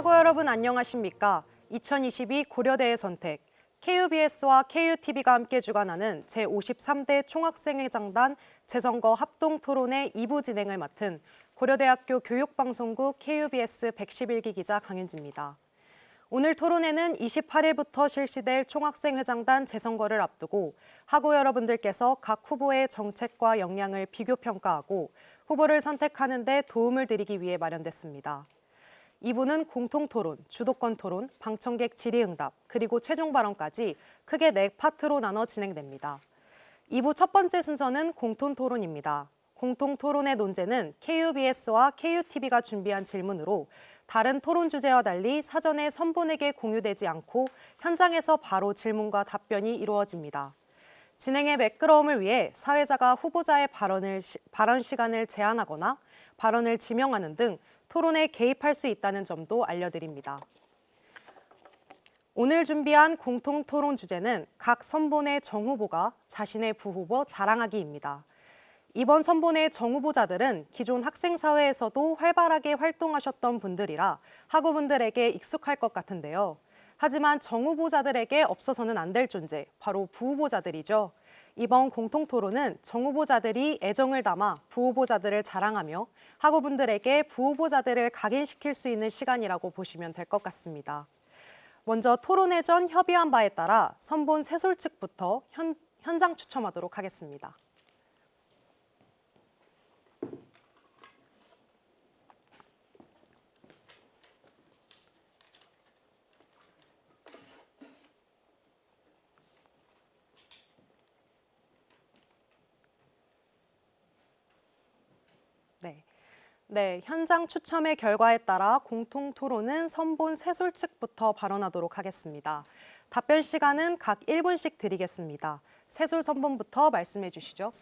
학우 여러분 안녕하십니까? 2022 고려대의 선택, KUBS와 KUTV가 함께 주관하는 제53대 총학생회장단 재선거 합동토론회 2부 진행을 맡은 고려대학교 교육방송국 KUBS 111기 기자 강윤지입니다. 오늘 토론회는 28일부터 실시될 총학생회장단 재선거를 앞두고 학우 여러분들께서 각 후보의 정책과 역량을 비교평가하고 후보를 선택하는 데 도움을 드리기 위해 마련됐습니다. 2부는 공통토론, 주도권 토론, 방청객 질의응답, 그리고 최종 발언까지 크게 4파트로 나눠 진행됩니다. 2부 첫 번째 순서는 공통토론입니다. 공통토론의 논제는 KUBS와 KUTV가 준비한 질문으로 다른 토론 주제와 달리 사전에 선본에게 공유되지 않고 현장에서 바로 질문과 답변이 이루어집니다. 진행의 매끄러움을 위해 사회자가 후보자의 발언 시간을 제한하거나 발언을 지명하는 등 토론에 개입할 수 있다는 점도 알려드립니다. 오늘 준비한 공통 토론 주제는 각 선본의 정후보가 자신의 부후보 자랑하기입니다. 이번 선본의 정후보자들은 기존 학생사회에서도 활발하게 활동하셨던 분들이라 학우분들에게 익숙할 것 같은데요. 하지만 정후보자들에게 없어서는 안 될 존재, 바로 부후보자들이죠. 이번 공통토론은 정후보자들이 애정을 담아 부후보자들을 자랑하며 학우분들에게 부후보자들을 각인시킬 수 있는 시간이라고 보시면 될 것 같습니다. 먼저 토론회 전 협의한 바에 따라 선본 세솔 측부터 현장 추첨하도록 하겠습니다. 네, 현장 추첨의 결과에 따라 공통 토론은 선본 세솔 측부터 발언하도록 하겠습니다. 답변 시간은 각 1분씩 드리겠습니다. 세솔 선본부터 말씀해 주시죠.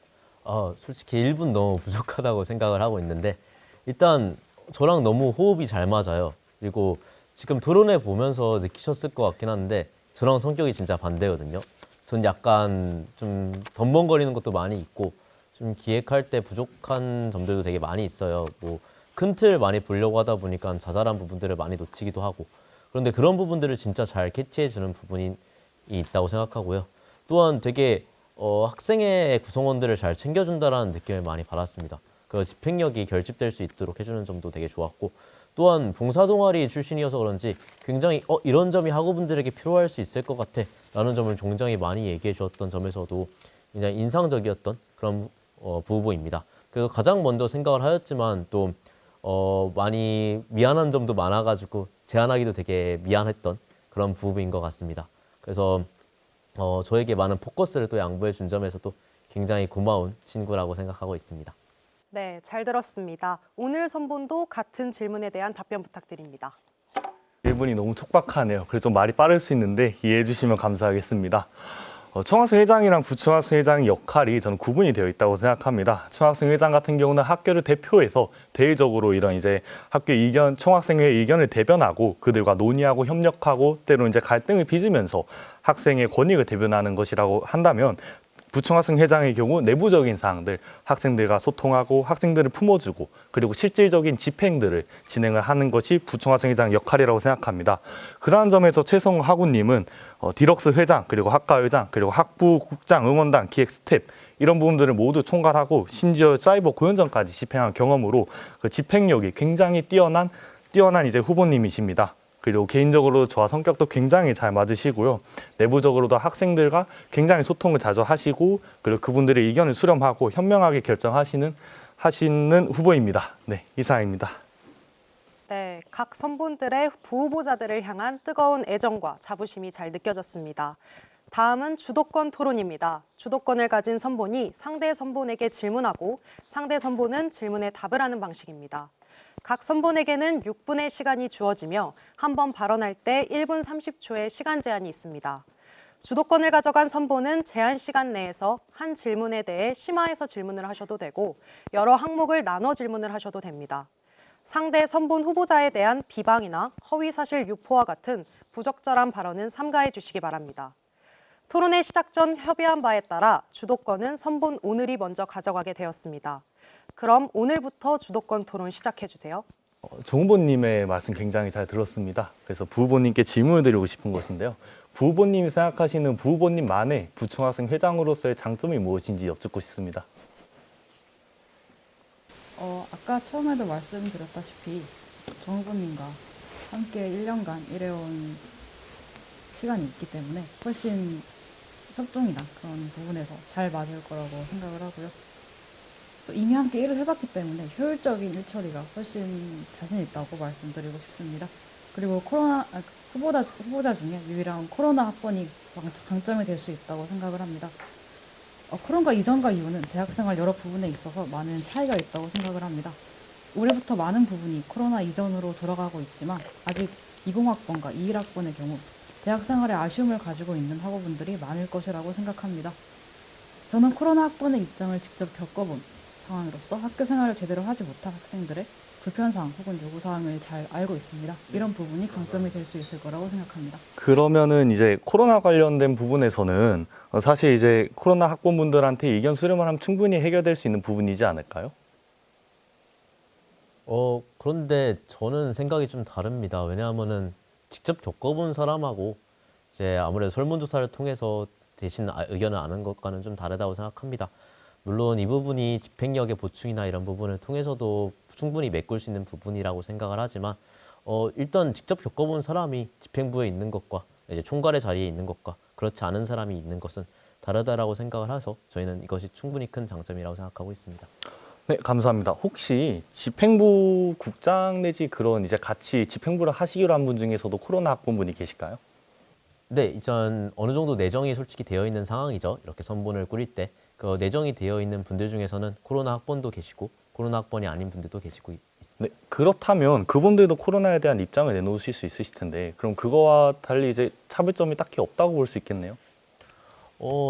솔직히 1분 너무 부족하다고 생각을 하고 있는데 일단 저랑 너무 호흡이 잘 맞아요. 그리고 지금 토론회 보면서 느끼셨을 것 같긴 한데 저랑 성격이 진짜 반대거든요. 전 약간 좀 덤벙거리는 것도 많이 있고 좀 기획할 때 부족한 점들도 되게 많이 있어요. 뭐 큰 틀 많이 보려고 하다 보니까 자잘한 부분들을 많이 놓치기도 하고 그런데 그런 부분들을 진짜 잘 캐치해주는 부분이 있다고 생각하고요. 또한 되게 학생회 구성원들을 잘 챙겨준다라는 느낌을 많이 받았습니다. 그 집행력이 결집될 수 있도록 해주는 점도 되게 좋았고 또한 봉사동아리 출신이어서 그런지 굉장히 이런 점이 학우분들에게 필요할 수 있을 것 같아 라는 점을 굉장히 많이 얘기해 주었던 점에서도 굉장히 인상적이었던 그런 부후보입니다. 그래서 가장 먼저 생각을 하였지만 또 많이 미안한 점도 많아가지고 제안하기도 되게 미안했던 그런 부후보인 것 같습니다. 그래서 저에게 많은 포커스를 또 양보해 준 점에서도 굉장히 고마운 친구라고 생각하고 있습니다. 네, 잘 들었습니다. 오늘 선본도 같은 질문에 대한 답변 부탁드립니다. 1분이 너무 촉박하네요. 그래서 좀 말이 빠를 수 있는데 이해해 주시면 감사하겠습니다. 총학생회장이랑 부총학생회장의 역할이 저는 구분이 되어 있다고 생각합니다. 총학생회장 같은 경우는 학교를 대표해서 대외적으로 이런 이제 학교 의견, 총학생회 의견을 대변하고 그들과 논의하고 협력하고 때로 이제 갈등을 빚으면서 학생의 권익을 대변하는 것이라고 한다면 부총학생회장의 경우 내부적인 사항들, 학생들과 소통하고 학생들을 품어주고 그리고 실질적인 집행들을 진행을 하는 것이 부총학생회장 역할이라고 생각합니다. 그러한 점에서 최성우 학우님은 디럭스 회장, 그리고 학과 회장, 그리고 학부 국장, 응원단, 기획 스텝 이런 부분들을 모두 총괄하고 심지어 사이버 고연전까지 집행한 경험으로 그 집행력이 굉장히 뛰어난 이제 후보님이십니다. 그리고 개인적으로 저와 성격도 굉장히 잘 맞으시고요. 내부적으로도 학생들과 굉장히 소통을 자주 하시고 그리고 그분들의 의견을 수렴하고 현명하게 결정하시는 후보입니다. 네, 이상입니다. 네, 각 선본들의 부후보자들을 향한 뜨거운 애정과 자부심이 잘 느껴졌습니다. 다음은 주도권 토론입니다. 주도권을 가진 선본이 상대 선본에게 질문하고 상대 선본은 질문에 답을 하는 방식입니다. 각 선본에게는 6분의 시간이 주어지며 한 번 발언할 때 1분 30초의 시간 제한이 있습니다. 주도권을 가져간 선본은 제한 시간 내에서 한 질문에 대해 심화해서 질문을 하셔도 되고 여러 항목을 나눠 질문을 하셔도 됩니다. 상대 선본 후보자에 대한 비방이나 허위사실 유포와 같은 부적절한 발언은 삼가해 주시기 바랍니다. 토론회 시작 전 협의한 바에 따라 주도권은 선본 오늘이 먼저 가져가게 되었습니다. 그럼 오늘부터 주도권 토론 시작해 주세요. 정 후보님의 말씀 굉장히 잘 들었습니다. 그래서 부 후보님께 질문을 드리고 싶은 것인데요. 부 후보님이 생각하시는 부 후보님만의 부총학생 회장으로서의 장점이 무엇인지 여쭙고 싶습니다. 아까 처음에도 말씀드렸다시피 정 후보님과 함께 1년간 일해온 시간이 있기 때문에 훨씬 협동이나 그런 부분에서 잘 맞을 거라고 생각을 하고요. 또 이미 함께 일을 해봤기 때문에 효율적인 일처리가 훨씬 자신 있다고 말씀드리고 싶습니다. 그리고 후보자 중에 유일한 코로나 학번이 강점이 될 수 있다고 생각을 합니다. 코로나 이전과 이후는 대학생활 여러 부분에 있어서 많은 차이가 있다고 생각을 합니다. 올해부터 많은 부분이 코로나 이전으로 돌아가고 있지만 아직 20학번과 21학번의 경우 대학생활에 아쉬움을 가지고 있는 학우분들이 많을 것이라고 생각합니다. 저는 코로나 학번의 입장을 직접 겪어본 상황으로서 학교 생활을 제대로 하지 못한 학생들의 불편사항 혹은 요구사항을 잘 알고 있습니다. 이런 부분이 강점이 될 수 있을 거라고 생각합니다. 그러면은 이제 코로나 관련된 부분에서는 사실 이제 코로나 학번분들한테 의견 수렴을 하면 충분히 해결될 수 있는 부분이지 않을까요? 그런데 저는 생각이 좀 다릅니다. 왜냐하면은 직접 겪어본 사람하고 이제 아무래도 설문조사를 통해서 대신 의견을 아는 것과는 좀 다르다고 생각합니다. 물론 이 부분이 집행력의 보충이나 이런 부분을 통해서도 충분히 메꿀 수 있는 부분이라고 생각을 하지만 일단 직접 겪어본 사람이 집행부에 있는 것과 이제 총괄의 자리에 있는 것과 그렇지 않은 사람이 있는 것은 다르다라고 생각을 해서 저희는 이것이 충분히 큰 장점이라고 생각하고 있습니다. 네, 감사합니다. 혹시 집행부 국장 내지 그런 이제 같이 집행부를 하시기로 한 분 중에서도 코로나 학번분이 계실까요? 네, 이전 어느 정도 내정이 솔직히 되어 있는 상황이죠. 이렇게 선본을 꾸릴 때 그 내정이 되어 있는 분들 중에서는 코로나 학번도 계시고 코로나 학번이 아닌 분들도 계시고 있습니다. 네, 그렇다면 그분들도 코로나에 대한 입장을 내놓으실 수 있으실 텐데 그럼 그거와 달리 이제 차별점이 딱히 없다고 볼 수 있겠네요.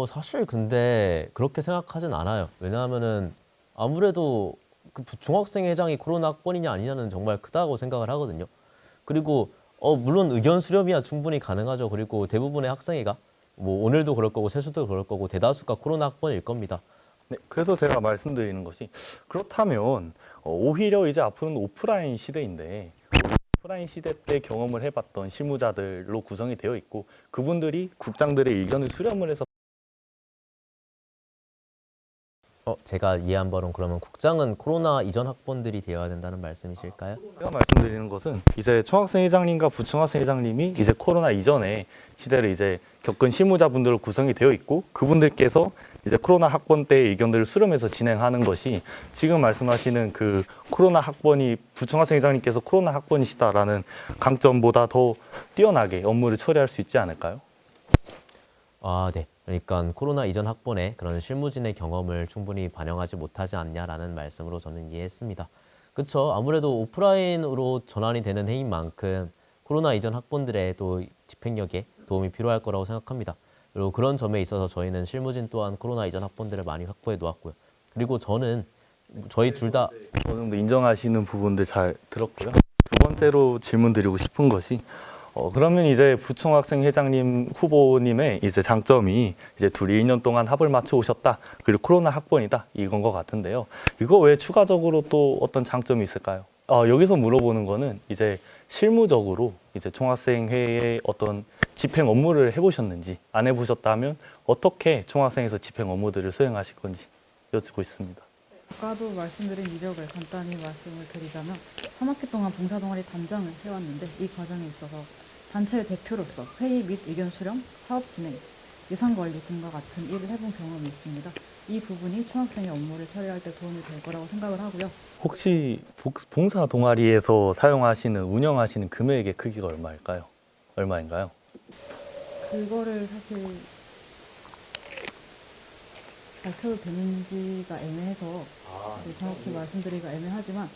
사실 근데 그렇게 생각하진 않아요. 왜냐하면은 아무래도 그 중학생 회장이 코로나 학번이냐 아니냐는 정말 크다고 생각을 하거든요. 그리고 물론 의견 수렴이야 충분히 가능하죠. 그리고 대부분의 학생회가 뭐 오늘도 그럴 거고 세수도 그럴 거고 대다수가 코로나 학번일 겁니다. 네, 그래서 제가 말씀드리는 것이 그렇다면 오히려 이제 앞으로는 오프라인 시대인데 오프라인 시대 때 경험을 해봤던 실무자들로 구성이 되어 있고 그분들이 국장들의 의견을 수렴을 해서 제가 이해한 바로는 그러면 국장은 코로나 이전 학번들이 되어야 된다는 말씀이실까요? 제가 말씀드리는 것은 이제 총학생 회장님과 부총학생 회장님이 이제 코로나 이전에 시대를 이제 겪은 실무자분들로 구성이 되어 있고 그분들께서 이제 코로나 학번 때의 의견들을 수렴해서 진행하는 것이 지금 말씀하시는 그 코로나 학번이 부총학생 회장님께서 코로나 학번이시다라는 강점보다 더 뛰어나게 업무를 처리할 수 있지 않을까요? 아, 네. 그러니까 코로나 이전 학번에 그런 실무진의 경험을 충분히 반영하지 못하지 않냐라는 말씀으로 저는 이해했습니다. 그렇죠. 아무래도 오프라인으로 전환이 되는 해인 만큼 코로나 이전 학번들의 또 집행력에 도움이 필요할 거라고 생각합니다. 그리고 그런 점에 있어서 저희는 실무진 또한 코로나 이전 학번들을 많이 확보해 놓았고요. 그리고 저는 저희 둘 다 어느 정도 인정하시는 부분들 잘 들었고요. 두 번째로 질문 드리고 싶은 것이 그러면 이제 부총학생 회장님 후보님의 이제 장점이 이제 둘이 1년 동안 합을 맞춰 오셨다. 그리고 코로나 학번이다. 이건 것 같은데요. 이거 외에 추가적으로 또 어떤 장점이 있을까요? 여기서 물어보는 거는 이제 실무적으로 이제 총학생회의 어떤 집행 업무를 해보셨는지 안 해보셨다면 어떻게 총학생에서 집행 업무들을 수행하실 건지 여쭙고 있습니다. 아까도 말씀드린 이력을 간단히 말씀을 드리자면 3학기 동안 봉사동아리 단장을 해왔는데 이 과정에 있어서 단체의 대표로서 회의 및 의견 수렴, 사업 진행, 예산 관리 등과 같은 일을 해본 경험이 있습니다. 이 부분이 총학생의 업무를 처리할 때 도움이 될 거라고 생각을 하고요. 혹시 봉사 동아리에서 사용하시는 운영하시는 금액의 크기가 얼마인가요? 그거를 사실 밝혀도 되는지가 애매해서 정확히 말씀드리기가 애매하지만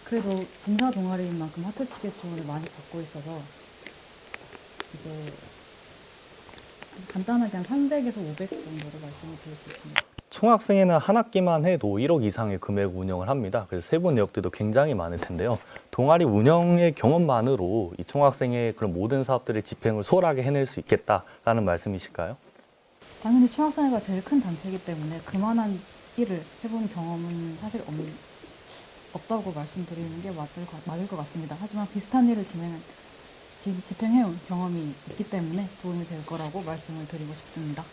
그래도 봉사 동아리인 만큼 학교 측의 지원을 많이 받고 있어서 이제 간단하게 한 300에서 500 정도로 말씀을 드릴 수 있습니다. 총학생회는 한 학기만 해도 1억 이상의 금액 운영을 합니다. 그래서 세부 내역들도 굉장히 많을 텐데요. 동아리 운영의 경험만으로 이 총학생회 그런 모든 사업들의 집행을 수월하게 해낼 수 있겠다라는 말씀이실까요? 당연히 총학생회가 제일 큰 단체이기 때문에 그만한 일을 해본 경험은 사실 없다고 말씀드리는 게 맞을 것 같습니다. 하지만 비슷한 일을 집행해온 경험이 있기 때문에 도움이 될 거라고 말씀을 드리고 싶습니다.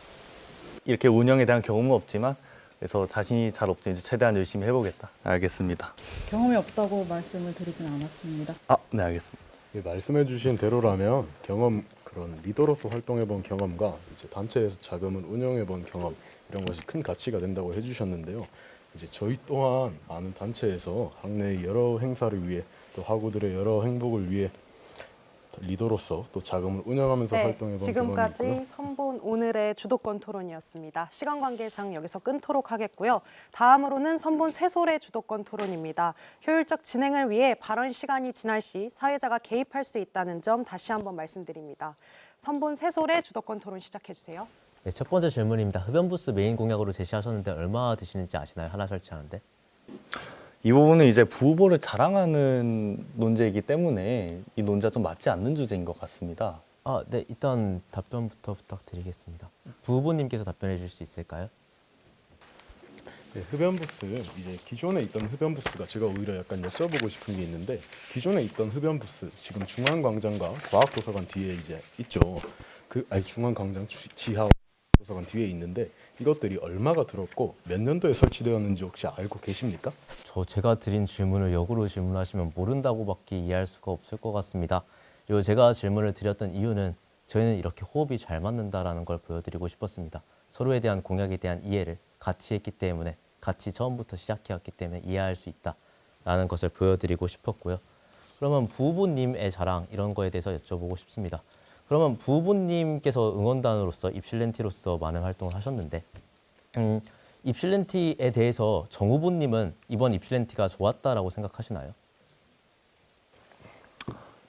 이렇게 운영에 대한 경험은 없지만 그래서 자신이 잘 없지 이제 최대한 열심히 해보겠다. 알겠습니다. 경험이 없다고 말씀을 드리진 않았습니다. 네 알겠습니다. 예, 말씀해주신 대로라면 경험 그런 리더로서 활동해본 경험과 이제 단체에서 자금을 운영해본 경험 이런 것이 큰 가치가 된다고 해주셨는데요. 이제 저희 또한 아는 단체에서 학내의 여러 행사를 위해 또 학우들의 여러 행복을 위해 리더로서 또 자금을 운영하면서 네, 활동해본 경험이 지금까지 있고요. 선본 오늘의 주도권 토론이었습니다. 시간 관계상 여기서 끊도록 하겠고요. 다음으로는 선본 세솔의 주도권 토론입니다. 효율적 진행을 위해 발언 시간이 지날 시 사회자가 개입할 수 있다는 점 다시 한번 말씀드립니다. 선본 세솔의 주도권 토론 시작해 주세요. 네, 첫 번째 질문입니다. 흡연부스 메인 공약으로 제시하셨는데 얼마 드시는지 아시나요? 하나 설치하는데. 이 부분은 이제 부후보를 자랑하는 논제이기 때문에 이 논제가 좀 맞지 않는 주제인 것 같습니다. 네, 일단 답변부터 부탁드리겠습니다. 부후보님께서 답변해 주실 수 있을까요? 네, 흡연부스 이제 기존에 있던 흡연부스가 제가 오히려 약간 여쭤보고 싶은 게 있는데 기존에 있던 흡연부스 지금 중앙광장과 과학도서관 뒤에 이제 있죠. 중앙광장 지하 도서관 뒤에 있는데 이것들이 얼마가 들었고 몇 년도에 설치되었는지 혹시 알고 계십니까? 제가 드린 질문을 역으로 질문하시면 모른다고밖에 이해할 수가 없을 것 같습니다. 그리고 제가 질문을 드렸던 이유는 저희는 이렇게 호흡이 잘 맞는다라는 걸 보여드리고 싶었습니다. 서로에 대한 공약에 대한 이해를 같이 했기 때문에 같이 처음부터 시작해왔기 때문에 이해할 수 있다라는 것을 보여드리고 싶었고요. 그러면 부후보님의 자랑 이런 거에 대해서 여쭤보고 싶습니다. 그러면 부후보님께서 응원단으로서 입실렌티로서 많은 활동을 하셨는데 입실렌티에 대해서 정 후보님은 이번 입실렌티가 좋았다라고 생각하시나요?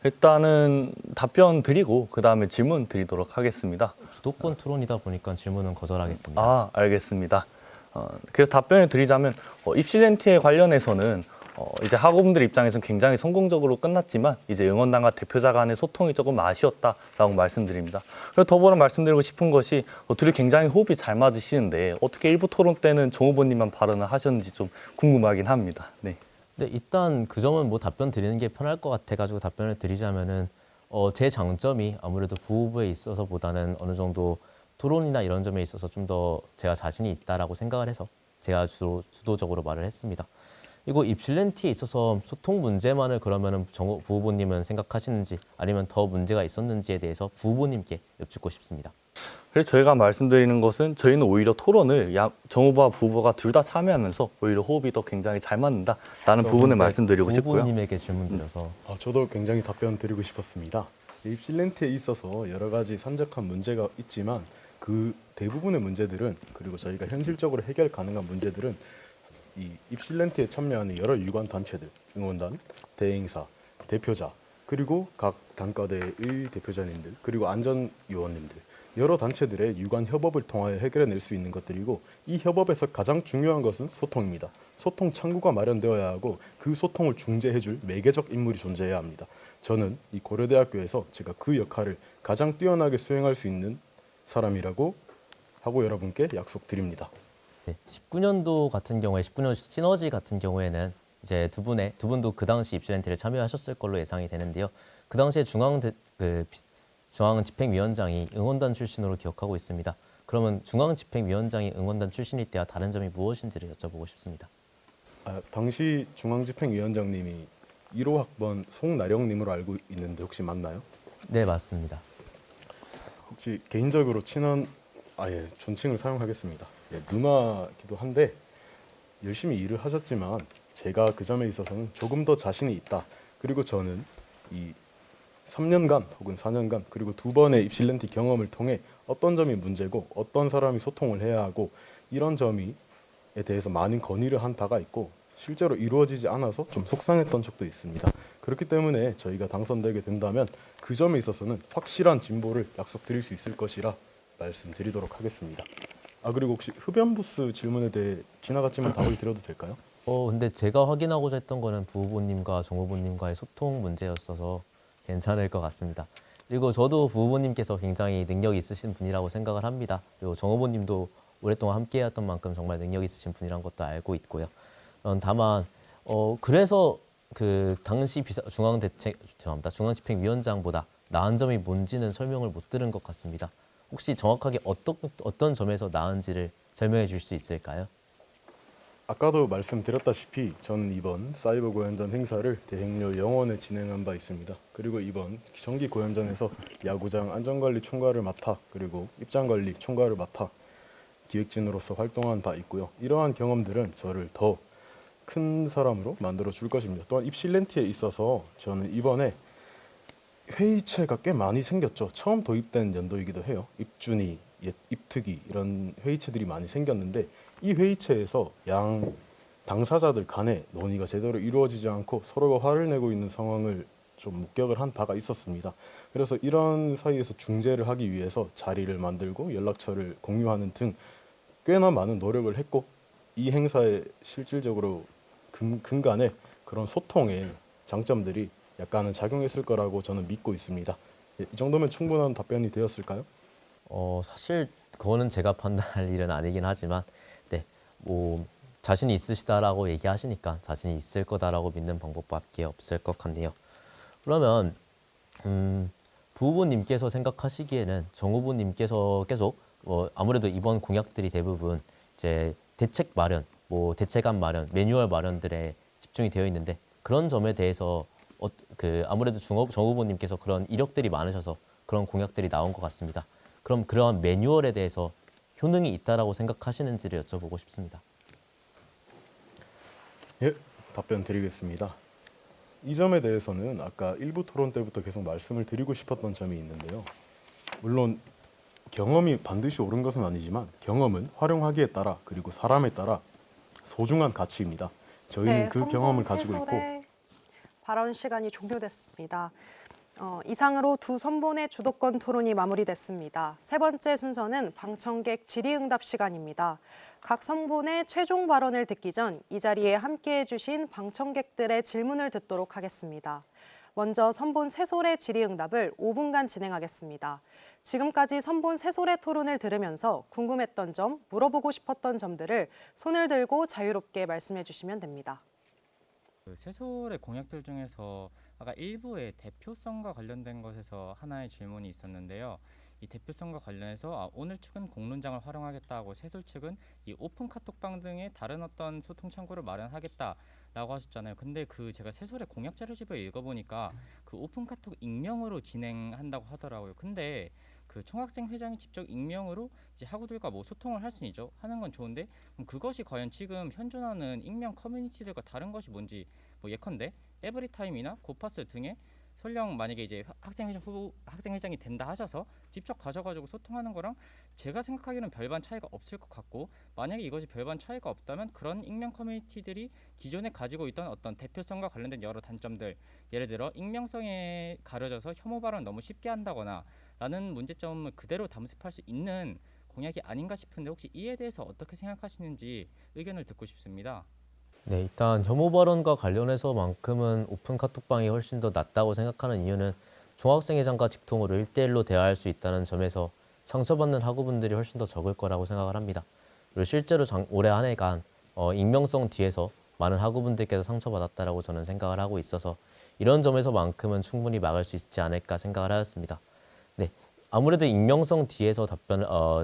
일단은 답변 드리고 그 다음에 질문 드리도록 하겠습니다. 주도권 토론이다 보니까 질문은 거절하겠습니다. 알겠습니다. 그래서 답변을 드리자면 입실렌티에 관련해서는 이제 학우분들 입장에서는 굉장히 성공적으로 끝났지만 이제 응원단과 대표자 간의 소통이 조금 아쉬웠다라고 말씀드립니다. 그리고 더불어 말씀드리고 싶은 것이 둘이 굉장히 호흡이 잘 맞으시는데 어떻게 일부 토론 때는 정 후보님만 발언을 하셨는지 좀 궁금하긴 합니다. 네. 네, 일단 그 점은 뭐 답변 드리는 게 편할 것 같아가지고 답변을 드리자면은 제 장점이 아무래도 부후보에 있어서보다는 어느 정도 토론이나 이런 점에 있어서 좀 더 제가 자신이 있다라고 생각을 해서 제가 주도적으로 말을 했습니다. 그리고 입실렌티에 있어서 소통 문제만을 그러면은 정 부후보님은 생각하시는지 아니면 더 문제가 있었는지에 대해서 부후보님께 여쭙고 싶습니다. 그래서 저희가 말씀드리는 것은 저희는 오히려 토론을 정 후보와 부후보가 둘 다 참여하면서 오히려 호흡이 더 굉장히 잘 맞는다라는 부분을 말씀드리고 싶고요. 부후보님에게 질문 드려서 저도 굉장히 답변 드리고 싶었습니다. 입실렌트에 있어서 여러 가지 산적한 문제가 있지만 그 대부분의 문제들은 그리고 저희가 현실적으로 해결 가능한 문제들은 이 입실렌트에 참여하는 여러 유관 단체들, 응원단, 대행사, 대표자 그리고 각 단과대의 대표자님들 그리고 안전요원님들 여러 단체들의 유관 협업을 통하여 해결해낼 수 있는 것들이고 이 협업에서 가장 중요한 것은 소통입니다. 소통 창구가 마련되어야 하고 그 소통을 중재해줄 매개적 인물이 존재해야 합니다. 저는 이 고려대학교에서 제가 그 역할을 가장 뛰어나게 수행할 수 있는 사람이라고 하고 여러분께 약속드립니다. 네, 19년도 같은 경우에 19년 시너지 같은 경우에는 이제 두 분도 그 당시 입실렌티를 참여하셨을 걸로 예상이 되는데요. 그 당시에 중앙집행위원장이 응원단 출신으로 기억하고 있습니다. 그러면 중앙집행위원장이 응원단 출신일 때와 다른 점이 무엇인지를 여쭤보고 싶습니다. 당시 중앙집행위원장님이 1호 학번 송나령님으로 알고 있는데 혹시 맞나요? 네, 맞습니다. 혹시 개인적으로 존칭을 사용하겠습니다. 누나기도 한데 열심히 일을 하셨지만 제가 그 점에 있어서는 조금 더 자신이 있다. 그리고 저는 이 3년간 혹은 4년간 그리고 2번의 입실렌티 경험을 통해 어떤 점이 문제고 어떤 사람이 소통을 해야 하고 이런 점에 대해서 많은 건의를 한 바가 있고 실제로 이루어지지 않아서 좀 속상했던 적도 있습니다. 그렇기 때문에 저희가 당선되게 된다면 그 점에 있어서는 확실한 진보를 약속드릴 수 있을 것이라 말씀드리도록 하겠습니다. 그리고 혹시 흡연부스 질문에 대해 지나갔지만 답을 드려도 될까요? 근데 제가 확인하고자 했던 거는 부후보님과 정 후보님과의 소통 문제였어서 괜찮을 것 같습니다. 그리고 저도 부후보님께서 굉장히 능력 있으신 분이라고 생각을 합니다. 그리고 정 후보님도 오랫동안 함께했던 만큼 정말 능력 있으신 분이란 것도 알고 있고요. 다만 그래서 그 당시 중앙집행위원장보다 나은 점이 뭔지는 설명을 못 들은 것 같습니다. 혹시 정확하게 어떤 점에서 나은지를 설명해 줄 수 있을까요? 아까도 말씀드렸다시피 저는 이번 사이버 고연전 행사를 대행료 영원에 진행한 바 있습니다. 그리고 이번 정기 고연전에서 야구장 안전관리 총괄을 맡아 그리고 입장관리 총괄을 맡아 기획진으로서 활동한 바 있고요. 이러한 경험들은 저를 더 큰 사람으로 만들어 줄 것입니다. 또한 입실렌티에 있어서 저는 이번에 회의체가 꽤 많이 생겼죠. 처음 도입된 연도이기도 해요. 입준위, 입특위 이런 회의체들이 많이 생겼는데 이 회의체에서 양 당사자들 간의 논의가 제대로 이루어지지 않고 서로가 화를 내고 있는 상황을 좀 목격을 한 바가 있었습니다. 그래서 이런 사이에서 중재를 하기 위해서 자리를 만들고 연락처를 공유하는 등 꽤나 많은 노력을 했고 이 행사에 실질적으로 근간에 그런 소통의 장점들이 약간은 작용했을 거라고 저는 믿고 있습니다. 이 정도면 충분한 답변이 되었을까요? 사실 그거는 제가 판단할 일은 아니긴 하지만, 네, 뭐 자신이 있으시다라고 얘기하시니까 자신이 있을 거다라고 믿는 방법밖에 없을 것 같네요. 그러면 부후보님께서 생각하시기에는 정 후보님께서 계속 아무래도 이번 공약들이 대부분 이제 대책 마련, 뭐 대책안 마련, 매뉴얼 마련들에 집중이 되어 있는데 그런 점에 대해서 아무래도 정 후보님께서 그런 이력들이 많으셔서 그런 공약들이 나온 것 같습니다. 그럼 그러한 매뉴얼에 대해서 효능이 있다라고 생각하시는지를 여쭤보고 싶습니다. 예, 답변 드리겠습니다. 이 점에 대해서는 아까 일부 토론 때부터 계속 말씀을 드리고 싶었던 점이 있는데요. 물론 경험이 반드시 옳은 것은 아니지만 경험은 활용하기에 따라 그리고 사람에 따라 소중한 가치입니다. 저희는 그 경험을 가지고 있고 발언 시간이 종료됐습니다. 이상으로 두 선본의 주도권 토론이 마무리됐습니다. 세 번째 순서는 방청객 질의응답 시간입니다. 각 선본의 최종 발언을 듣기 전 이 자리에 함께해 주신 방청객들의 질문을 듣도록 하겠습니다. 먼저 선본 세솔의 질의응답을 5분간 진행하겠습니다. 지금까지 선본 세솔의 토론을 들으면서 궁금했던 점, 물어보고 싶었던 점들을 손을 들고 자유롭게 말씀해 주시면 됩니다. 그 세솔의 공약들 중에서 아까 일부의 대표성과 관련된 것에서 하나의 질문이 있었는데요. 이 대표성과 관련해서 오늘 측은 공론장을 활용하겠다고 세솔 측은 이 오픈 카톡방 등의 다른 어떤 소통 창구를 마련하겠다라고 하셨잖아요. 근데 제가 세솔의 공약 자료집을 읽어보니까 그 오픈 카톡 익명으로 진행한다고 하더라고요. 근데 그 총학생 회장이 직접 익명으로 이제 학우들과 뭐 소통을 할 수는 있죠. 하는 건 좋은데 그럼 그것이 과연 지금 현존하는 익명 커뮤니티들과 다른 것이 뭔지 뭐 예컨대 에브리타임이나 고파스 등의 설령 만약에 이제 학생회장이 된다 하셔서 직접 가셔가지고 소통하는 거랑 제가 생각하기에는 별반 차이가 없을 것 같고, 만약에 이것이 별반 차이가 없다면 그런 익명 커뮤니티들이 기존에 가지고 있던 어떤 대표성과 관련된 여러 단점들, 예를 들어 익명성에 가려져서 혐오 발언을 너무 쉽게 한다거나 라는 문제점을 그대로 담습할 수 있는 공약이 아닌가 싶은데 혹시 이에 대해서 어떻게 생각하시는지 의견을 듣고 싶습니다. 네, 일단 혐오 발언과 관련해서만큼은 오픈 카톡방이 훨씬 더 낫다고 생각하는 이유는 총학생회장과 직통으로 1대1로 대화할 수 있다는 점에서 상처받는 학우분들이 훨씬 더 적을 거라고 생각을 합니다. 그리고 실제로 올해 한 해간 익명성 뒤에서 많은 학우분들께서 상처받았다라고 저는 생각을 하고 있어서 이런 점에서만큼은 충분히 막을 수 있지 않을까 생각을 하였습니다. 네, 아무래도 익명성 뒤에서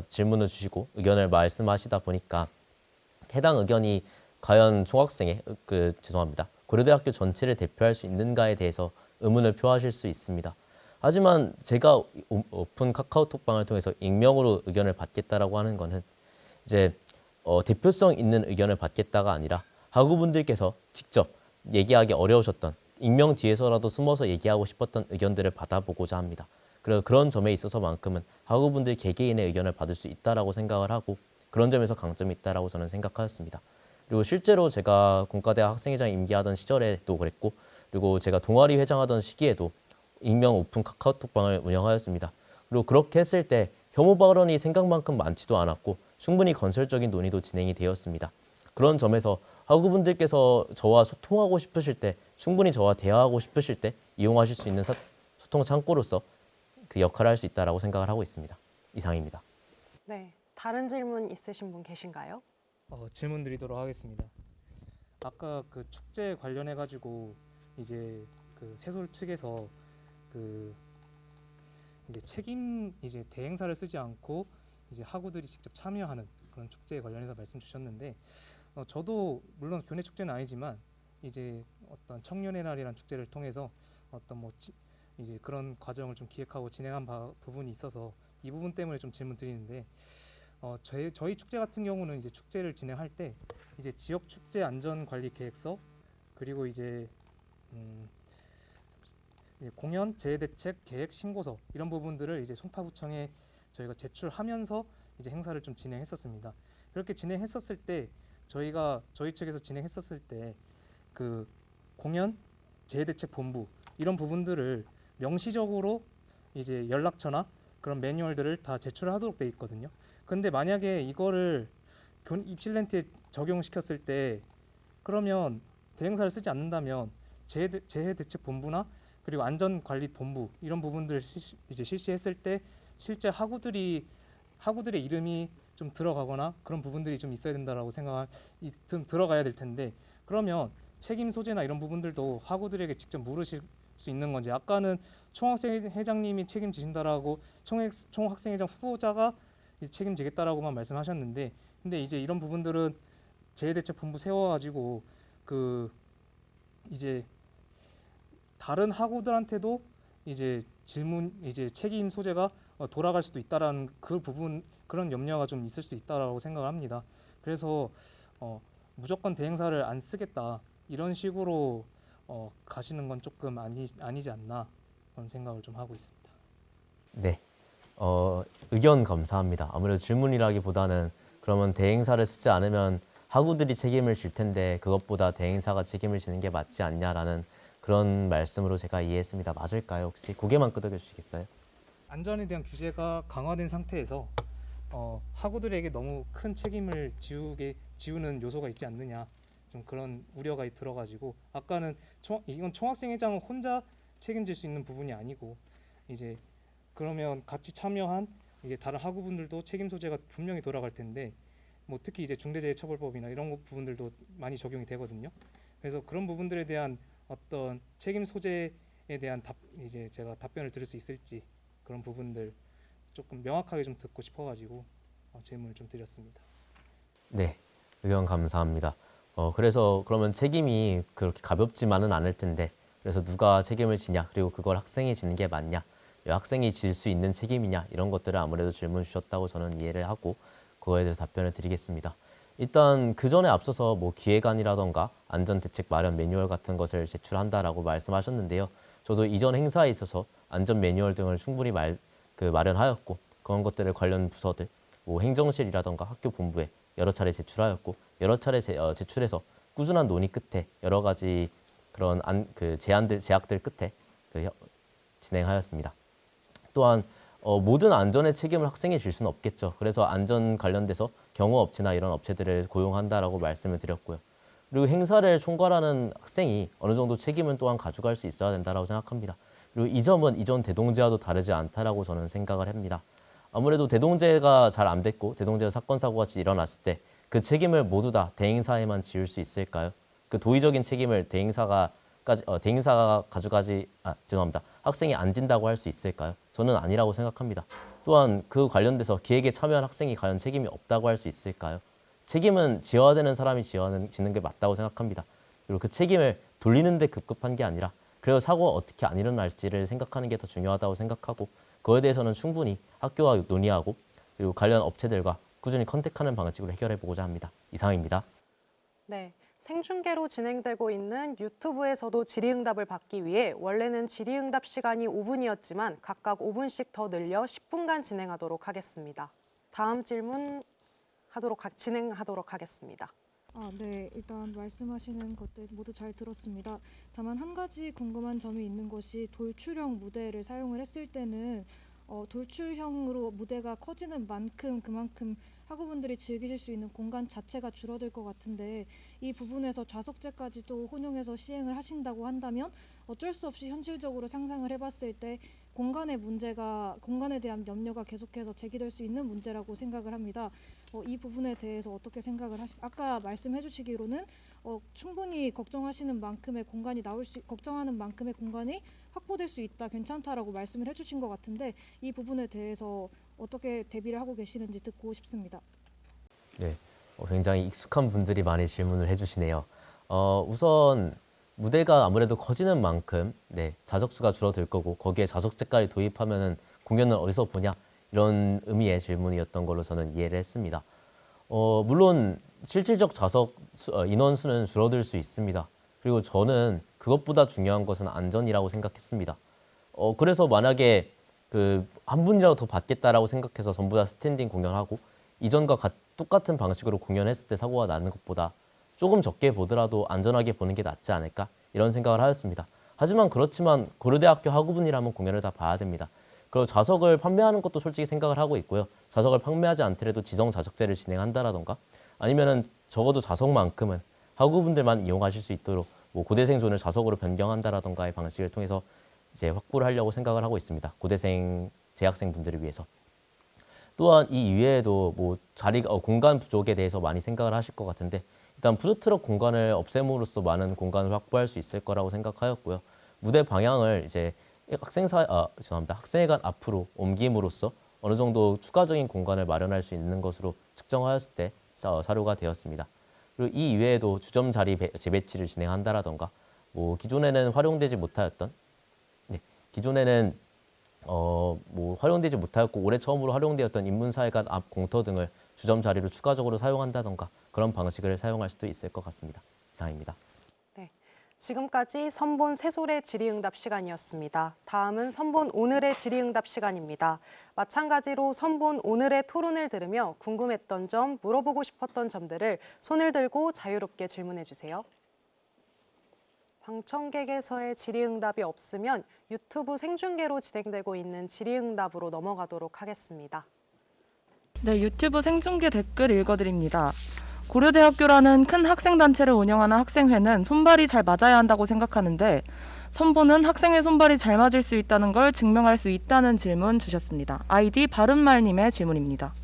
질문을 주시고 의견을 말씀하시다 보니까 해당 의견이 과연 총학생회, 고려대학교 전체를 대표할 수 있는가에 대해서 의문을 표하실 수 있습니다. 하지만 제가 오픈 카카오톡방을 통해서 익명으로 의견을 받겠다라고 하는 거는 이제 대표성 있는 의견을 받겠다가 아니라 학우분들께서 직접 얘기하기 어려우셨던 익명 뒤에서라도 숨어서 얘기하고 싶었던 의견들을 받아보고자 합니다. 그리고 그런 점에 있어서만큼은 학우분들 개개인의 의견을 받을 수 있다라고 생각을 하고 그런 점에서 강점이 있다라고 저는 생각하였습니다. 그리고 실제로 제가 공과대학 학생회장 임기하던 시절에도 그랬고, 그리고 제가 동아리 회장하던 시기에도 익명 오픈 카카오톡방을 운영하였습니다. 그리고 그렇게 했을 때 혐오 발언이 생각만큼 많지도 않았고 충분히 건설적인 논의도 진행이 되었습니다. 그런 점에서 학우분들께서 저와 소통하고 싶으실 때, 충분히 저와 대화하고 싶으실 때 이용하실 수 있는 소통 창구로서 그 역할을 할 수 있다라고 생각을 하고 있습니다. 이상입니다. 네, 다른 질문 있으신 분 계신가요? 질문 드리도록 하겠습니다. 아까 그 축제 관련해 가지고 이제 그 세솔 측에서 그 이제 책임 이제 대행사를 쓰지 않고 이제 학우들이 직접 참여하는 그런 축제에 관련해서 말씀 주셨는데 저도 물론 교내 축제는 아니지만 이제 어떤 청년의 날이라는 축제를 통해서 어떤 뭐 이제 그런 과정을 좀 기획하고 진행한 부분이 있어서 이 부분 때문에 좀 질문 드리는데 저희 축제 같은 경우는 이제 축제를 진행할 때 이제 지역 축제 안전 관리 계획서 그리고 이제 공연 재해 대책 계획 신고서 이런 부분들을 이제 송파구청에 저희가 제출하면서 이제 행사를 좀 진행했었습니다. 그렇게 진행했었을 때 저희 측에서 진행했었을 때 그 공연 재해 대책 본부 이런 부분들을 명시적으로 이제 연락처나 그런 매뉴얼들을 다 제출하도록 돼 있거든요. 근데 만약에 이거를 입실렌트에 적용시켰을 때 그러면 대행사를 쓰지 않는다면 재해 대책 본부나 그리고 안전관리본부 이런 부분들 이제 실시했을 때 실제 학우들의 이름이 좀 들어가거나 그런 부분들이 좀 있어야 된다라고 좀 들어가야 될 텐데 그러면 책임 소재나 이런 부분들도 학우들에게 직접 물으실 수 있는 건지 아까는 총학생회장님이 책임지신다라고 총학생회장 후보자가 책임지겠다라고만 말씀하셨는데 근데 이제 이런 부분들은 재해대책본부 세워가지고 그 이제 다른 학우들한테도 이제 책임 소재가 돌아갈 수도 있다라는 그 부분 그런 염려가 좀 있을 수 있다라고 생각을 합니다. 그래서 무조건 대행사를 안 쓰겠다 이런 식으로 가시는 건 조금 아니지 않나 그런 생각을 좀 하고 있습니다. 네, 의견 감사합니다. 아무래도 질문이라기보다는 그러면 대행사를 쓰지 않으면 학우들이 책임을 질 텐데 그것보다 대행사가 책임을 지는 게 맞지 않냐라는 그런 말씀으로 제가 이해했습니다. 맞을까요? 혹시 고개만 끄덕여 주시겠어요? 안전에 대한 규제가 강화된 상태에서 학우들에게 너무 큰 책임을 지우는 요소가 있지 않느냐 좀 그런 우려가 들어가지고 아까는 이건 총학생회장은 혼자 책임질 수 있는 부분이 아니고 이제 그러면 같이 참여한 이제 다른 학우분들도 책임 소재가 분명히 돌아갈 텐데 뭐 특히 이제 중대재해처벌법이나 이런 부분들도 많이 적용이 되거든요. 그래서 그런 부분들에 대한 어떤 책임 소재에 대한 이제 제가 답변을 들을 수 있을지 그런 부분들 조금 명확하게 좀 듣고 싶어가지고 질문을 좀 드렸습니다. 네, 의견 감사합니다. 그래서 그러면 책임이 그렇게 가볍지만은 않을 텐데 그래서 누가 책임을 지냐 그리고 그걸 학생이 지는 게 맞냐 학생이 질 수 있는 책임이냐 이런 것들을 아무래도 질문 주셨다고 저는 이해를 하고 그거에 대해서 답변을 드리겠습니다. 일단 그 전에 앞서서 뭐 기획안이라던가 안전대책 마련 매뉴얼 같은 것을 제출한다라고 말씀하셨는데요. 저도 이전 행사에 있어서 안전 매뉴얼 등을 충분히 마련하였고 그런 것들을 관련 부서들, 뭐 행정실이라던가 학교 본부에 여러 차례 제출하였고 여러 차례 제출해서 꾸준한 논의 끝에 여러 가지 그런 제약들 끝에 진행하였습니다. 또한 모든 안전의 책임을 학생이 질 수는 없겠죠. 그래서 안전 관련돼서 경호업체나 이런 업체들을 고용한다라고 말씀을 드렸고요. 그리고 행사를 총괄하는 학생이 어느 정도 책임은 또한 가져갈 수 있어야 된다고 생각합니다. 그리고 이 점은 이전 대동제와도 다르지 않다라고 저는 생각을 합니다. 아무래도 대동제가 잘 안 됐고 대동제가 사건 사고가 일어났을 때 그 책임을 모두 다 대행사에만 지울 수 있을까요? 그 도의적인 책임을 대행사가 학생이 안 진다고 할 수 있을까요? 저는 아니라고 생각합니다. 또한 그 관련돼서 기획에 참여한 학생이 과연 책임이 없다고 할 수 있을까요? 책임은 지어야 되는 사람이 지는 게 맞다고 생각합니다. 그리고 그 책임을 돌리는 데 급급한 게 아니라 그래서 사고가 어떻게 안 일어날지를 생각하는 게 더 중요하다고 생각하고 그거에 대해서는 충분히 학교와 논의하고 그리고 관련 업체들과 꾸준히 컨택하는 방식으로 해결해 보고자 합니다. 이상입니다. 네, 생중계로 진행되고 있는 유튜브에서도 질의응답을 받기 위해 원래는 질의응답 시간이 5분이었지만 각각 5분씩 더 늘려 10분간 진행하도록 하겠습니다. 다음 질문 진행하도록 하겠습니다. 네, 일단 말씀하시는 것들 모두 잘 들었습니다. 다만 한 가지 궁금한 점이 있는 것이 돌출형 무대를 사용을 했을 때는 돌출형으로 무대가 커지는 만큼 그만큼 학우분들이 즐기실 수 있는 공간 자체가 줄어들 것 같은데 이 부분에서 좌석제까지도 혼용해서 시행을 하신다고 한다면 어쩔 수 없이 현실적으로 상상을 해봤을 때 공간에 대한 염려가 계속해서 제기될 수 있는 문제라고 생각을 합니다. 이 부분에 대해서 어떻게 생각을 아까 말씀해 주시기로는 충분히 걱정하시는 만큼의 공간이 걱정하는 만큼의 공간이 확보될 수 있다, 괜찮다라고 말씀을 해주신 것 같은데 이 부분에 대해서 어떻게 대비를 하고 계시는지 듣고 싶습니다. 네, 굉장히 익숙한 분들이 많이 질문을 해주시네요. 우선 무대가 아무래도 커지는 만큼 좌석수가 줄어들 거고 거기에 좌석제까지 도입하면은 공연을 어디서 보냐 이런 의미의 질문이었던 걸로 저는 이해를 했습니다. 물론 실질적 인원수는 줄어들 수 있습니다. 그리고 저는 그것보다 중요한 것은 안전이라고 생각했습니다. 그래서 만약에 한 분이라도 더 받겠다라고 생각해서 전부 다 스탠딩 공연하고 이전과 똑같은 방식으로 공연했을 때 사고가 나는 것보다 조금 적게 보더라도 안전하게 보는 게 낫지 않을까 이런 생각을 하였습니다. 하지만 그렇지만 고려대학교 학우분이라면 공연을 다 봐야 됩니다. 그리고 좌석을 판매하는 것도 솔직히 생각을 하고 있고요. 좌석을 판매하지 않더라도 지정 좌석제를 진행한다라던가 아니면은 적어도 좌석만큼은 학우분들만 이용하실 수 있도록 고대생 존을 좌석으로 변경한다라던가의 방식을 통해서 이제 확보를 하려고 생각을 하고 있습니다. 고대생 재학생분들을 위해서. 또한 이 이외에도 공간 부족에 대해서 많이 생각을 하실 것 같은데 일단 푸드트럭 공간을 없앰으로써 많은 공간을 확보할 수 있을 거라고 생각하였고요. 무대 방향을 이제 학생회관 앞으로 옮김으로써 어느 정도 추가적인 공간을 마련할 수 있는 것으로 측정하였을 때 사료가 되었습니다. 그리고 이 이외에도 주점 자리 재배치를 진행한다라던가 기존에는 활용되지 못하였던 활용되지 못하였고 올해 처음으로 활용되었던 인문사회관 앞 공터 등을 주점 자리로 추가적으로 사용한다던가 그런 방식을 사용할 수도 있을 것 같습니다. 이상입니다. 네, 지금까지 선본 새솔의 질의응답 시간이었습니다. 다음은 선본 오늘의 질의응답 시간입니다. 마찬가지로 선본 오늘의 토론을 들으며 궁금했던 점, 물어보고 싶었던 점들을 손을 들고 자유롭게 질문해 주세요. 방청객에서의 질의응답이 없으면 유튜브 생중계로 진행되고 있는 질의응답으로 넘어가도록 하겠습니다. 네, 유튜브 생중계 댓글 읽어드립니다. 고려대학교라는 큰 학생단체를 운영하는 학생회는 손발이 잘 맞아야 한다고 생각하는데 선보는 학생회 손발이 잘 맞을 수 있다는 걸 증명할 수 있다는 질문 주셨습니다. 아이디 바른말님의 질문입니다.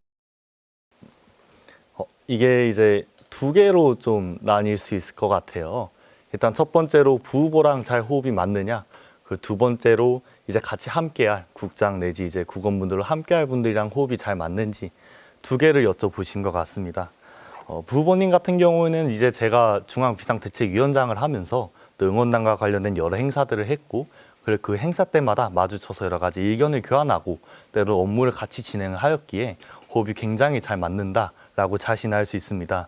이게 이제 두 개로 좀 나뉠 수 있을 것 같아요. 일단 첫 번째로 부후보랑 잘 호흡이 맞느냐, 그리고 두 번째로 이제 같이 함께할 국장 내지 이제 국원분들로 함께할 분들이랑 호흡이 잘 맞는지 두 개를 여쭤보신 것 같습니다. 부후보님 같은 경우는 이제 제가 중앙비상대책위원장을 하면서 또 응원단과 관련된 여러 행사들을 했고, 그리고 그 행사 때마다 마주쳐서 여러 가지 의견을 교환하고 때로 업무를 같이 진행을 하였기에 호흡이 굉장히 잘 맞는다라고 자신할 수 있습니다.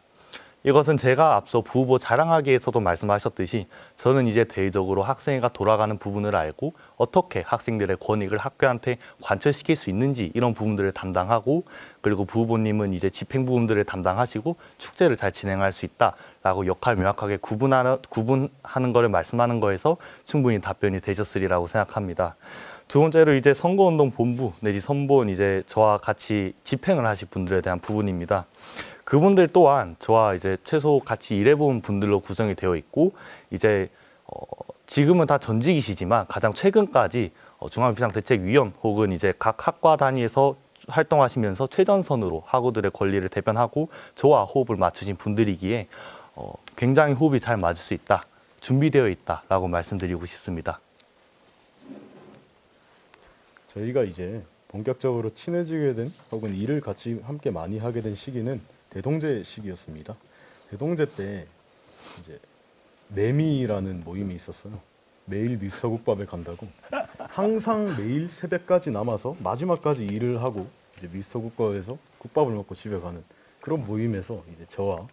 이것은 제가 앞서 부후보 자랑하기에서도 말씀하셨듯이 저는 이제 대외적으로 학생회가 돌아가는 부분을 알고 어떻게 학생들의 권익을 학교한테 관철시킬 수 있는지 이런 부분들을 담당하고, 그리고 부후보님은 이제 집행 부분들을 담당하시고 축제를 잘 진행할 수 있다라고 역할 명확하게 구분하는 것을 말씀하는 거에서 충분히 답변이 되셨으리라고 생각합니다. 두 번째로 이제 선거운동본부 내지 선본 이제 저와 같이 집행을 하실 분들에 대한 부분입니다. 그분들 또한 저와 이제 최소 같이 일해본 분들로 구성이 되어 있고, 이제 지금은 다 전직이시지만 가장 최근까지 중앙비상대책위원 혹은 이제 각 학과 단위에서 활동하시면서 최전선으로 학우들의 권리를 대변하고 저와 호흡을 맞추신 분들이기에 굉장히 호흡이 잘 맞을 수 있다, 준비되어 있다라고 말씀드리고 싶습니다. 저희가 이제 본격적으로 친해지게 된 혹은 일을 같이 함께 많이 하게 된 시기는 대동제 시기였습니다. 대동제 때 이제 매미라는 모임이 있었어요. 매일 미스터국밥에 간다고 항상 매일 새벽까지 남아서 마지막까지 일을 하고 이제 미스터국밥에서 국밥을 먹고 집에 가는 그런 모임에서 이제 저와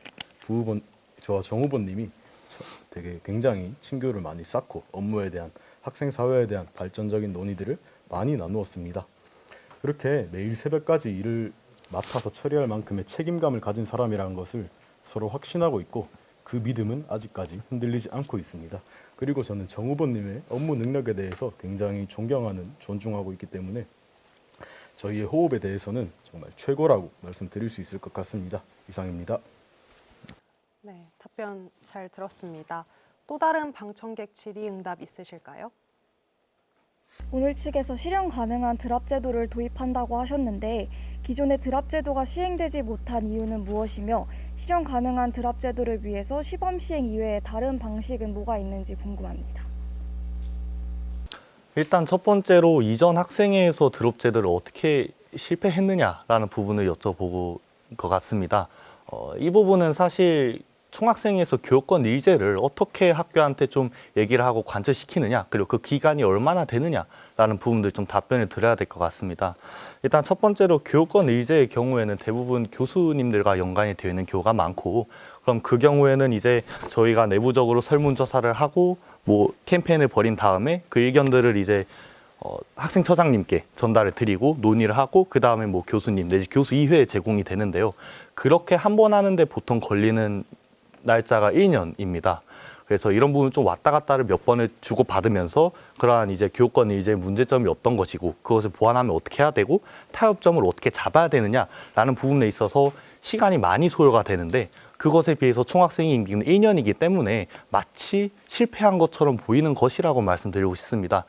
정후보님이 되게 굉장히 친교를 많이 쌓고 업무에 대한 학생 사회에 대한 발전적인 논의들을 많이 나누었습니다. 그렇게 매일 새벽까지 일을 맡아서 처리할 만큼의 책임감을 가진 사람이라는 것을 서로 확신하고 있고 그 믿음은 아직까지 흔들리지 않고 있습니다. 그리고 저는 정 후보님의 업무 능력에 대해서 굉장히 존경하는, 존중하고 있기 때문에 저희의 호흡에 대해서는 정말 최고라고 말씀드릴 수 있을 것 같습니다. 이상입니다. 네, 답변 잘 들었습니다. 또 다른 방청객 질의응답 있으실까요? 오늘 측에서 실현 가능한 드랍 제도를 도입한다고 하셨는데 기존의 드랍 제도가 시행되지 못한 이유는 무엇이며 실현 가능한 드랍 제도를 위해서 시범 시행 이외에 다른 방식은 뭐가 있는지 궁금합니다. 일단 첫 번째로 이전 학생회에서 드롭 제도를 어떻게 실패했느냐라는 부분을 여쭤보고 것 같습니다. 이 부분은 사실 총학생회에서 교육권 일제를 어떻게 학교한테 좀 얘기를 하고 관철시키느냐, 그리고 그 기간이 얼마나 되느냐라는 부분들 좀 답변을 드려야 될 것 같습니다. 일단 첫 번째로 교육권 일제의 경우에는 대부분 교수님들과 연관이 되어 있는 교우가 많고, 그럼 그 경우에는 이제 저희가 내부적으로 설문조사를 하고 뭐 캠페인을 벌인 다음에 그 의견들을 이제 학생처장님께 전달을 드리고 논의를 하고 그 다음에 뭐 교수님 내지 교수의회에 제공이 되는데요. 그렇게 한 번 하는데 보통 걸리는 날짜가 1년입니다. 그래서 이런 부분 좀 왔다 갔다를 몇 번을 주고 받으면서 그러한 이제 교육권 이제 문제점이 어떤 것이고 그것을 보완하면 어떻게 해야 되고 타협점을 어떻게 잡아야 되느냐라는 부분에 있어서 시간이 많이 소요가 되는데, 그것에 비해서 총학생회 임기는 1년이기 때문에 마치 실패한 것처럼 보이는 것이라고 말씀드리고 싶습니다.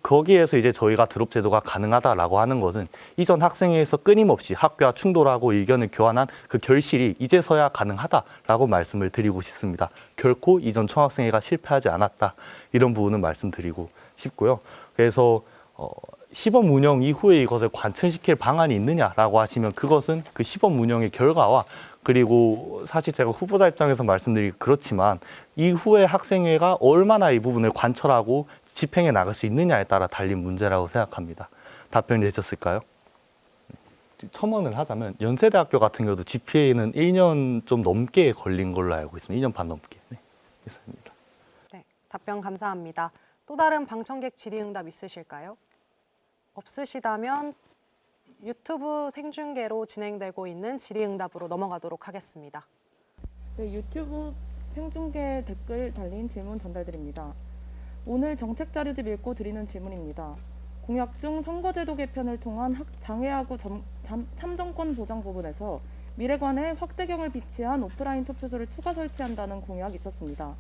거기에서 이제 저희가 드롭 제도가 가능하다라고 하는 것은 이전 학생회에서 끊임없이 학교와 충돌하고 의견을 교환한 그 결실이 이제서야 가능하다라고 말씀을 드리고 싶습니다. 결코 이전 총학생회가 실패하지 않았다, 이런 부분은 말씀드리고 싶고요. 그래서 시범 운영 이후에 이것을 관철시킬 방안이 있느냐라고 하시면 그것은 그 시범 운영의 결과와, 그리고 사실 제가 후보자 입장에서 말씀드리기 그렇지만 이후에 학생회가 얼마나 이 부분을 관철하고 집행해 나갈 수 있느냐에 따라 달린 문제라고 생각합니다. 답변이 되셨을까요? 첨언을 하자면 연세대학교 같은 경우도 GPA는 1년 좀 넘게 걸린 걸로 알고 있습니다. 2년 반 넘게. 네, 있습니다. 네, 답변 감사합니다. 또 다른 방청객 질의응답 있으실까요? 없으시다면 유튜브 생중계로 진행되고 있는 질의응답으로 넘어가도록 하겠습니다. 네, 유튜브 생중계 댓글 달린 질문 전달드립니다. 오늘 정책 자료집 읽고 드리는 질문입니다. 공약 중 선거제도 개편을 통한 장애하고 참정권 보장 부분에서 미래관에 확대경을 비치한 오프라인 투표소를 추가 설치한다는 공약이 있었습니다.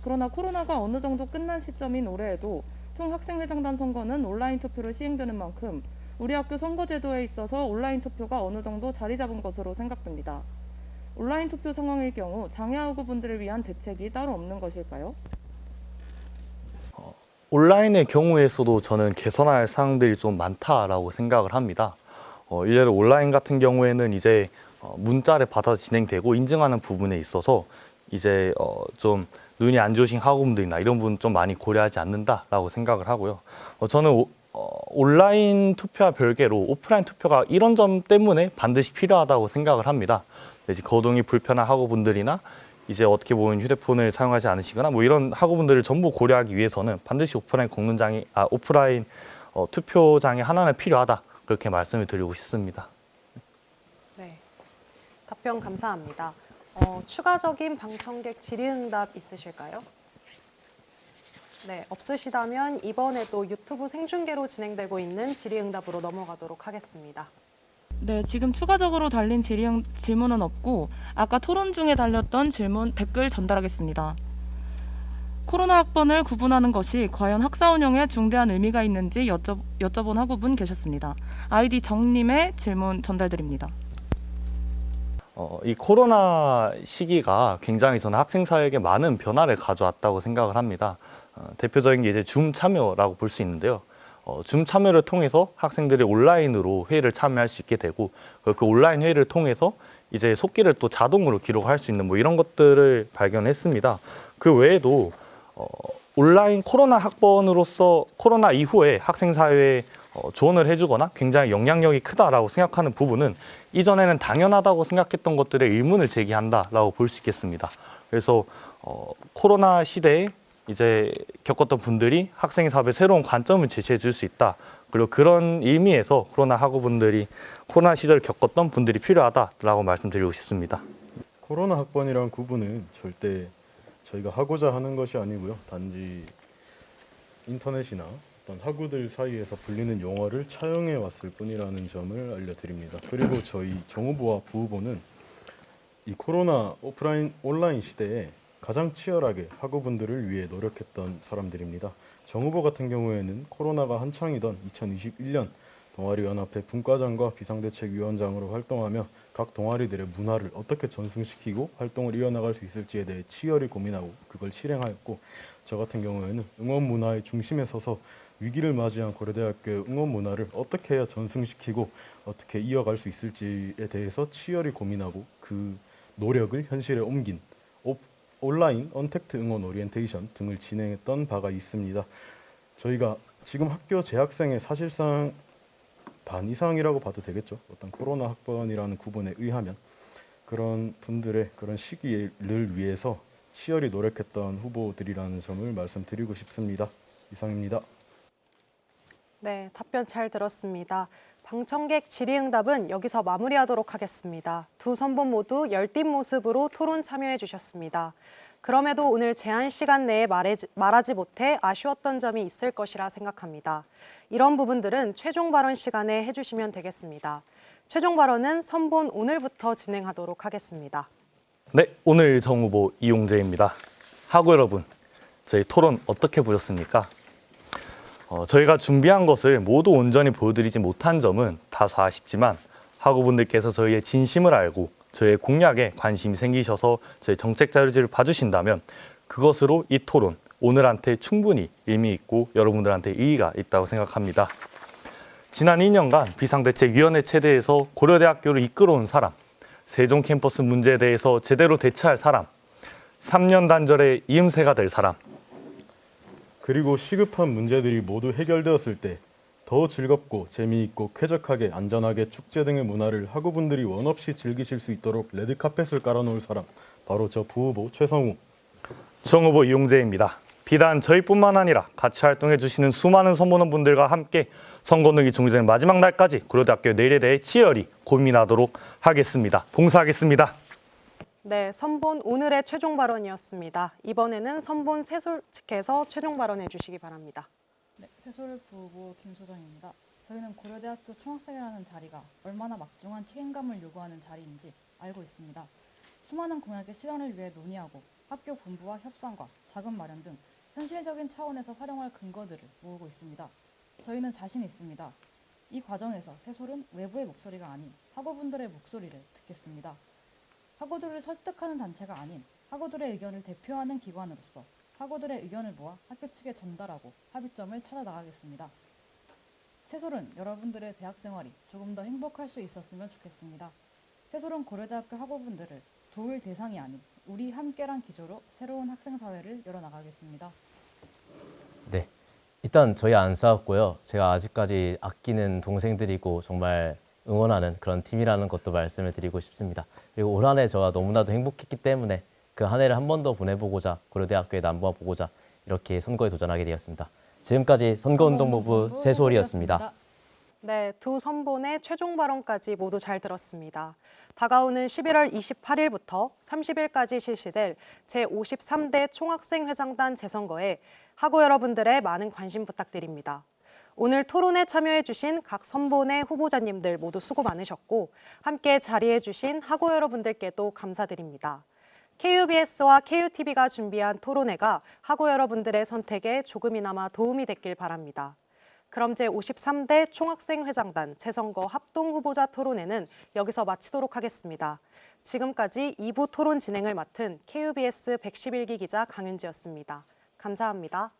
그러나 코로나가 어느 정도 끝난 시점인 올해에도 총학생회장단 선거는 온라인 투표로 시행되는 만큼 우리 학교 선거제도에 있어서 온라인 투표가 어느 정도 자리 잡은 것으로 생각됩니다. 온라인 투표 상황일 경우 장애아구 분들을 위한 대책이 따로 없는 것일까요? 온라인의 경우에서도 저는 개선할 사항들이 좀 많다라고 생각을 합니다. 일례로 온라인 같은 경우에는 이제 문자를 받아서 진행되고 인증하는 부분에 있어서 이제 좀 눈이 안 좋으신 학우분들이나 이런 부분 좀 많이 고려하지 않는다라고 생각을 하고요. 저는 온라인 투표와 별개로 오프라인 투표가 이런 점 때문에 반드시 필요하다고 생각을 합니다. 이제 거동이 불편한 학우분들이나 이제 어떻게 보면 휴대폰을 사용하지 않으시거나 뭐 이런 학우분들을 전부 고려하기 위해서는 반드시 오프라인 투표장이 하나는 필요하다, 그렇게 말씀을 드리고 싶습니다. 네, 답변 감사합니다. 추가적인 방청객 질의응답 있으실까요? 네, 없으시다면 이번에도 유튜브 생중계로 진행되고 있는 질의응답으로 넘어가도록 하겠습니다. 네, 지금 추가적으로 달린 질문은 없고 아까 토론 중에 달렸던 질문 댓글 전달하겠습니다. 코로나 학번을 구분하는 것이 과연 학사 운영에 중대한 의미가 있는지 여쭤본 학우분 계셨습니다. 아이디 정님의 질문 전달드립니다. 이 코로나 시기가 굉장히 저는 학생 사회에게 많은 변화를 가져왔다고 생각을 합니다. 대표적인 게 이제 줌 참여라고 볼 수 있는데요. 줌 참여를 통해서 학생들이 온라인으로 회의를 참여할 수 있게 되고, 그 온라인 회의를 통해서 이제 속기를 또 자동으로 기록할 수 있는 뭐 이런 것들을 발견했습니다. 그 외에도 온라인 코로나 학번으로서 코로나 이후에 학생 사회에 조언을 해주거나 굉장히 영향력이 크다라고 생각하는 부분은 이전에는 당연하다고 생각했던 것들에 의문을 제기한다라고 볼 수 있겠습니다. 그래서 코로나 시대에 이제 겪었던 분들이 학생 사업에 새로운 관점을 제시해 줄 수 있다. 그리고 그런 의미에서 코로나 학우분들이 코로나 시절 겪었던 분들이 필요하다라고 말씀드리고 싶습니다. 코로나 학번이란 구분은 절대 저희가 하고자 하는 것이 아니고요. 단지 인터넷이나 어떤 학우들 사이에서 불리는 용어를 차용해 왔을 뿐이라는 점을 알려드립니다. 그리고 저희 정후보와 부후보는 이 코로나 온라인 시대에 가장 치열하게 학우분들을 위해 노력했던 사람들입니다. 정 후보 같은 경우에는 코로나가 한창이던 2021년 동아리연합회 분과장과 비상대책위원장으로 활동하며 각 동아리들의 문화를 어떻게 전승시키고 활동을 이어나갈 수 있을지에 대해 치열히 고민하고 그걸 실행하였고, 저 같은 경우에는 응원 문화의 중심에 서서 위기를 맞이한 고려대학교의 응원 문화를 어떻게 해야 전승시키고 어떻게 이어갈 수 있을지에 대해서 치열히 고민하고 그 노력을 현실에 옮긴 온라인 언택트 응원 오리엔테이션 등을 진행했던 바가 있습니다. 저희가 지금 학교 재학생의 사실상 반 이상이라고 봐도 되겠죠. 어떤 코로나 학번이라는 구분에 의하면 그런 분들의 그런 시기를 위해서 치열히 노력했던 후보들이라는 점을 말씀드리고 싶습니다. 이상입니다. 네, 답변 잘 들었습니다. 방청객 질의응답은 여기서 마무리하도록 하겠습니다. 두 선본 모두 열띤 모습으로 토론 참여해 주셨습니다. 그럼에도 오늘 제한 시간 내에 말하지 못해 아쉬웠던 점이 있을 것이라 생각합니다. 이런 부분들은 최종 발언 시간에 해주시면 되겠습니다. 최종 발언은 선본 오늘부터 진행하도록 하겠습니다. 네, 오늘 정 후보 이용재입니다. 학우 여러분, 저희 토론 어떻게 보셨습니까? 저희가 준비한 것을 모두 온전히 보여드리지 못한 점은 다소 아쉽지만 학우분들께서 저희의 진심을 알고 저희의 공약에 관심이 생기셔서 저희 정책 자료지를 봐주신다면 그것으로 이 토론, 오늘한테 충분히 의미 있고 여러분들한테 의의가 있다고 생각합니다. 지난 2년간 비상대책위원회 체대에서 고려대학교를 이끌어온 사람, 세종 캠퍼스 문제에 대해서 제대로 대처할 사람, 3년 단절의 이음새가 될 사람, 그리고 시급한 문제들이 모두 해결되었을 때 더 즐겁고 재미있고 쾌적하게 안전하게 축제 등의 문화를 학우분들이 원없이 즐기실 수 있도록 레드카펫을 깔아놓을 사람, 바로 저 부후보 최성우. 정 후보 이용재입니다. 비단 저희뿐만 아니라 같이 활동해 주시는 수많은 선보원분들과 함께 선거운동이 종료되는 마지막 날까지 고려대학교 내일에 대해 치열히 고민하도록 하겠습니다. 봉사하겠습니다. 네, 선본 오늘의 최종 발언이었습니다. 이번에는 선본 세솔 측에서 최종 발언해 주시기 바랍니다. 네, 세솔부 후보 김소정입니다. 저희는 고려대학교 총학생회라는 자리가 얼마나 막중한 책임감을 요구하는 자리인지 알고 있습니다. 수많은 공약의 실현을 위해 논의하고 학교 본부와 협상과 자금 마련 등 현실적인 차원에서 활용할 근거들을 모으고 있습니다. 저희는 자신 있습니다. 이 과정에서 세솔은 외부의 목소리가 아닌 학우분들의 목소리를 듣겠습니다. 학우들을 설득하는 단체가 아닌 학우들의 의견을 대표하는 기관으로서 학우들의 의견을 모아 학교 측에 전달하고 합의점을 찾아 나가겠습니다. 세솔은 여러분들의 대학 생활이 조금 더 행복할 수 있었으면 좋겠습니다. 세솔은 고려대학교 학우분들을 도울 대상이 아닌 우리 함께란 기조로 새로운 학생사회를 열어나가겠습니다. 네, 일단 저희 안 싸웠고요. 제가 아직까지 아끼는 동생들이고 정말 응원하는 그런 팀이라는 것도 말씀을 드리고 싶습니다. 그리고 올 한 해 저와 너무나도 행복했기 때문에 그 한 해를 한 번 더 보내보고자 고려대학교에 남부해보고자 이렇게 선거에 도전하게 되었습니다. 지금까지 선거운동본부 세솔이었습니다. 네, 두 선본의 최종 발언까지 모두 잘 들었습니다. 다가오는 11월 28일부터 30일까지 실시될 제53대 총학생회장단 재선거에 학우 여러분들의 많은 관심 부탁드립니다. 오늘 토론에 참여해 주신 각 선본의 후보자님들 모두 수고 많으셨고 함께 자리해 주신 학우 여러분들께도 감사드립니다. KUBS와 KUTV가 준비한 토론회가 학우 여러분들의 선택에 조금이나마 도움이 됐길 바랍니다. 그럼 제53대 총학생회장단 재선거 합동후보자 토론회는 여기서 마치도록 하겠습니다. 지금까지 2부 토론 진행을 맡은 KUBS 111기 기자 강윤지였습니다. 감사합니다.